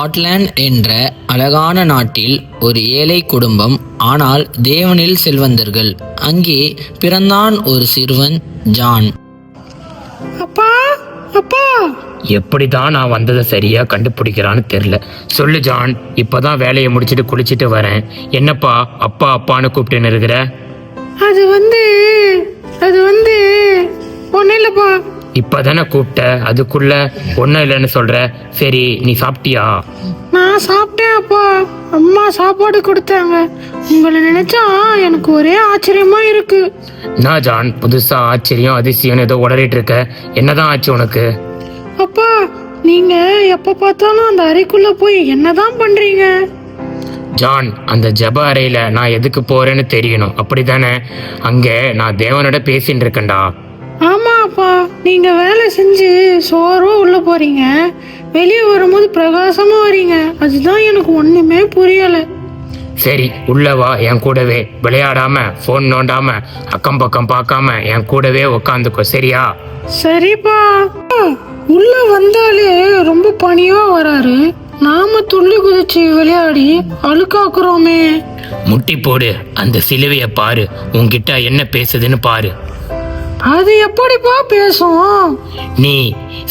Scotland என்ற அழகான நாட்டில் ஒரு ஏழை குடும்பம், ஆனால் தேவனில் செல்வந்தர்கள். அங்கே பிறந்தான் ஒரு சிறுவன், ஜான். அப்பா அப்பா, எப்படிதான் நான் வந்ததை சரியா கண்டுபிடிக்கிறான்னு தெரியல. சொல்லு ஜான், இப்பதான் வேலையை முடிச்சிட்டு குளிச்சுட்டு வரேன். என்னப்பா அப்பா அப்பான்னு கூப்பிட்டுன்னு இருக்கிற? அது வந்து ஒன்றும் இல்லைப்பா. இப்பதானே கூப்பிட்ட, அதுக்குள்ள ஒன்றும் இல்லைன்னு சொல்ற. சரி, நீ சாப்பிட்டியா? நான் சாப்பிட்டேன் அப்பா. அம்மா சாப்பாடு கொடுத்தாங்க. உங்களை நினைச்சா எனக்கு ஒரே ஆச்சரியமா இருக்கு. நான் ஜான், புதுசா ஆச்சரியம் அதிசயம் ஏதோ உளறிட்டு இருக்க. என்னதான் ஆச்சு உனக்கு? அப்பா, நீங்க எப்ப பார்த்தாலும் அந்த அறைக்குள்ள போய் என்னதான் பண்றீங்க? ஜான், அந்த ஜப அறையில நான் எதுக்கு போறேன்னு தெரியணும், அப்படித்தானே? அங்க நான் தேவனோட பேசிட்டு இருக்கேன்டா. ஆமா அப்பா, நீங்க வேலை செஞ்சு சோறும் உள்ள போறீங்க, வெளியே வரும்போது பிரகாசமா வரீங்க. அதுதான் எனக்கு ஒண்ணுமே புரியல. சரி, உள்ள வா, என் கூடவே விளையாடாம போன் நோண்டாம அக்கம் பக்கம் பார்க்காம என் கூடவே உக்காந்துக்கோ, சரியா? சரிப்பா. உள்ள வந்தாலே ரொம்ப பணியா வராரு. நாம துள்ளி குதிச்சு விளையாடி அழுக்காக்குறோமே. முட்டி போடு, அந்த சிலுவைய பாரு, உன்கிட்ட என்ன பேசுதுன்னு பாரு. அது எப்படிப்பா பேசும்? நீ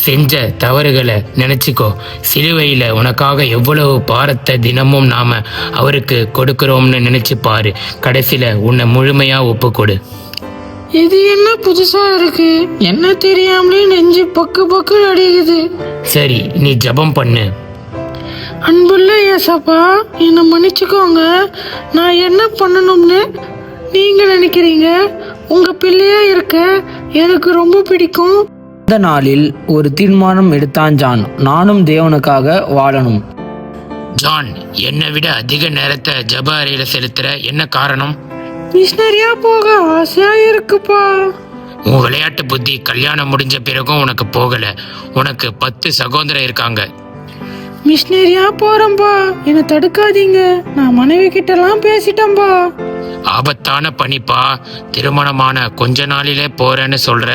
செஞ்ச தவறுகளை நினைச்சுக்கோ. சிலுவையில உனக்காக எவ்வளவு பாரத்தை தினமும் நாம அவருக்கு கொடுக்கிறோம்னு நினைச்சு பாரு. கடைசியில உன்னை முழுமையா ஒப்பு கொடு. இது என்ன புதுசா இருக்கு? என்ன தெரியாமலே நெஞ்சு பக்கு பக்கு அடிக்குது. சரி, நீ ஜெபம் பண்ணு. அன்புள்ள ஏசப்பா, என்னை மன்னிச்சுக்கோங்க. நான் என்ன பண்ணணும்னு நீங்க நினைக்கிறீங்க? உங்க பிள்ளையா இருக்க எனக்கு ரொம்ப பிடிக்கும். அந்த நாளில் ஒரு தீர்மானம் எடுத்தான் ஜான். நானும் தேவனுக்காக வாழணும். ஜான், என்னை விட அதிக நேரத்தை ஜெப அறையில செலுத்துற என்ன காரணம்? மிஷனரியா போக ஆசையா இருக்குப்பா. உன் விளையாட்டு புத்தி கல்யாணம் முடிஞ்ச பிறகும் உனக்கு போகல. உனக்கு 10 சகோதரர் இருக்காங்க. மிஷனரியா போறேன்பா, என்னை தடுக்காதீங்க. நான் மனைவி கிட்டலாம் பேசிட்டேன்பா. ஆபத்தான பணிப்பா. திருமணமான கொஞ்ச நாளிலே போறேன்னு சொல்ற.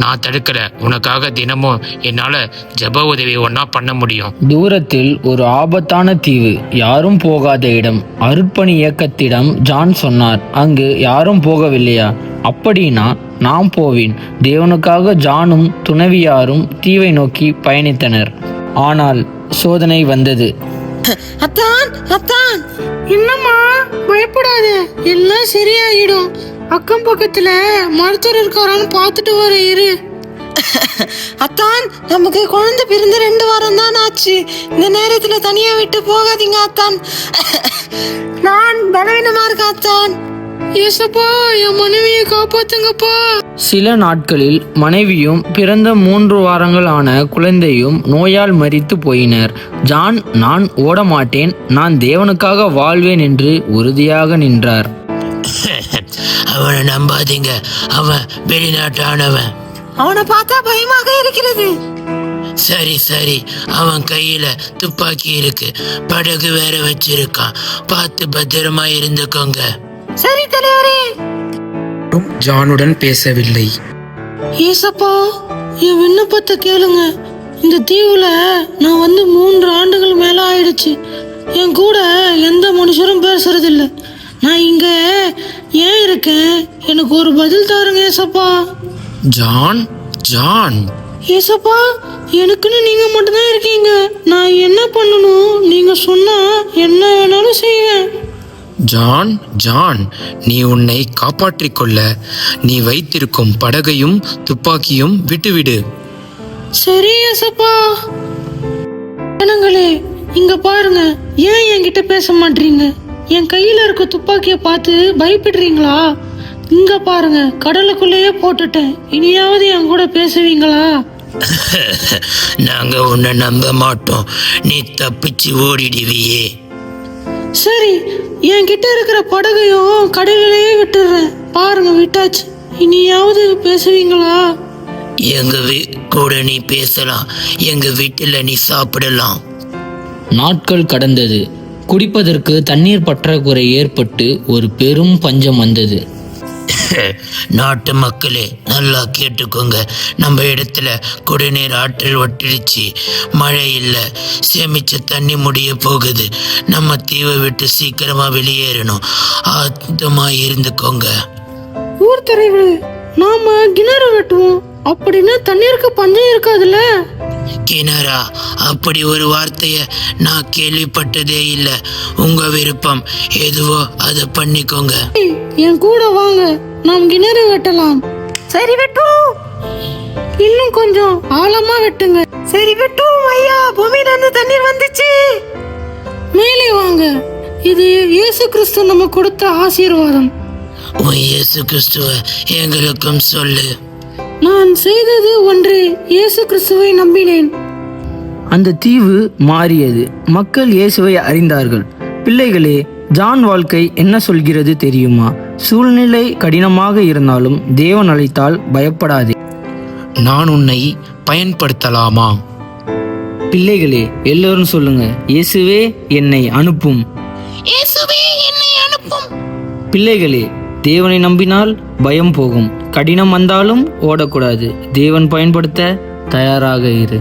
நான் தடுக்கல. உனக்காக தினமும் என்னால ஜெப உதவி ஒன்னா பண்ண முடியும். தூரத்தில் ஒரு ஆபத்தான தீவு, யாரும் போகாத இடம். அருட்பணி இயக்கத்திடம் ஜான் சொன்னார், அங்கு யாரும் போகவில்லையா? அப்படின்னா நான் போவேன். தேவனுக்காக ஜானும் துணைவியாரும் தீவை நோக்கி பயணித்தனர். ஆனால் சோதனை வந்தது. அத்தான் அத்தான், என்னம்மா? பயப்படாத, எல்லாம் சரியாயிடும். அக்கம் பக்கத்துல மருத்துவர் இருக்காரான்னு பார்த்துட்டு வர இரு. அத்தான், நமக்கு குழந்தை பிறந்து 2 வாரம் தான் ஆச்சு. இந்த நேரத்துல தனியா விட்டு போகாதீங்க அத்தான். நான் பலவீனமா இருக்கேன் அத்தான். ஏசப்பா, என் மனைவியை காப்பாத்துங்கப்பா. சில நாட்களில் மனைவியும் பிறந்த 3 வாரங்கள் ஆன குழந்தையும் நோயால் மரித்து போயினர். ஜான், நான் ஓட மாட்டேன், நான் தேவனுக்காக வாழ்வேன் என்று உறுதியாக நின்றார். அவனை நம்பாதீங்க, அவன் வெளிநாட்டானவன். அவனை பார்த்தா பயமாக இருக்கிறது. சரி சரி, அவன் கையில துப்பாக்கி இருக்கு, படகு வேற வச்சிருக்கான். பார்த்து பத்திரமா இருந்துக்கோங்க. சரி தலைவரே. ஜானுடன் பேசவில்லை. ஏசப்பா, என் விண்ணப்பத்தை கேளுங்க. இந்த தீவுல நான் வந்து 3 ஆண்டுகள் மேல ஆயிடுச்சு. என் கூட எந்த மனுஷரும் பேசுறதில்ல. நான் இங்க ஏன் இருக்கேன்? எனக்கு ஒரு பதில் தாருங்க ஏசப்பா. John, John. ஏசப்பா, எனக்குன்னு நீங்க மட்டும்தான் இருக்கீங்க. நான் என்ன பண்ணணும்? நீங்க சொன்னா என்ன வேணாலும் செய்வேன். ஜான், ஜான், நீ உன்னை காப்பாற்றிக் கொள்ள நீ வைத்திருக்கும் படகையும் துப்பாக்கியும் விட்டுவிடு. சரி ஏசப்பா. ஜனங்களே, இங்க பாருங்க. ஏன் என்கிட்ட பேச மாட்டீங்க? என் கையில இருக்க துப்பாக்கிய பார்த்து பயப்படுறீங்களா? இங்க பாருங்க, கடலுக்குள்ளேயே போட்டுட்டேன். இனியாவது என் கூட பேசுவீங்களா? நாங்க உன்னை நம்ப மாட்டோம். நீ தப்பிச்சு ஓடிடுவியே. சரி, என்கிட்ட இருக்கிற படகையும் கடலிலேயே விட்டுடுறேன். பாருங்க, விட்டாச்சு. இனியாவது பேசுவீங்களா? எங்க கூட நீ பேசலாம், எங்க வீட்டுல நீ சாப்பிடலாம். நாட்கள் கடந்தது. குடிப்பதற்கு தண்ணீர் பற்றாக்குறை ஏற்பட்டு ஒரு பெரும் பஞ்சம் வந்தது. நாட்டு மக்களே நல்லா கேட்டுக்கோங்க. நம்ம இடத்துல குடிநீர் ஆற்றல் ஒட்டிடுச்சு. மழை இல்லை, சேமிச்ச தண்ணி முடிய போகுது. நம்ம தீவை விட்டு சீக்கிரமா வெளியேறணும். ஆத்தமா இருந்துக்கோங்க. ஊர் தலைவர், நாம கிணறு வெட்டுவோம் அப்படின்னா தண்ணீருக்கு பஞ்சம் இருக்காதுல்ல? கிணறா? அப்படி ஒரு வார்த்தைய நான் கேள்விப்பட்டதே இல்லை. உங்க விருப்பம் எதுவோ அதை பண்ணிக்கோங்க. என் கூட வாங்க, நாம் கிணறு வெட்டலாம். சரி வெட்டுவோம். இன்னும் கொஞ்சம் ஆழமா வெட்டுங்க. சரி வெட்டுவோம் ஐயா. பூமியில இருந்து தண்ணீர் வந்துச்சு. மேலே வாங்க. இது இயேசு கிறிஸ்து நம்ம கொடுத்த ஆசீர்வாதம். உன் இயேசு கிறிஸ்துவ எங்களுக்கும் சொல்லு. நான் செய்தது ஒன்று, இயேசு கிறிஸ்துவை நம்பினேன். அந்த தீவு மாறியது. மக்கள் இயேசுவை அறிந்தார்கள். பிள்ளைகளே, ஜான் வாழ்க்கை என்ன சொல்கிறது தெரியுமா? சூழ்நிலை கடினமாக இருந்தாலும் தேவன் அழைத்தால் பயப்படாதே. நான் உன்னை பயன்படுத்தலாமா? பிள்ளைகளே, எல்லோரும் சொல்லுங்க, இயேசுவே என்னை அனுப்பும். இயேசுவே என்னை அனுப்பும். பிள்ளைகளே, தேவனை நம்பினால் பயம் போகும். கடினம் வந்தாலும் ஓடக்கூடாது. தேவன் பயன்படுத்த தயாராக இரு.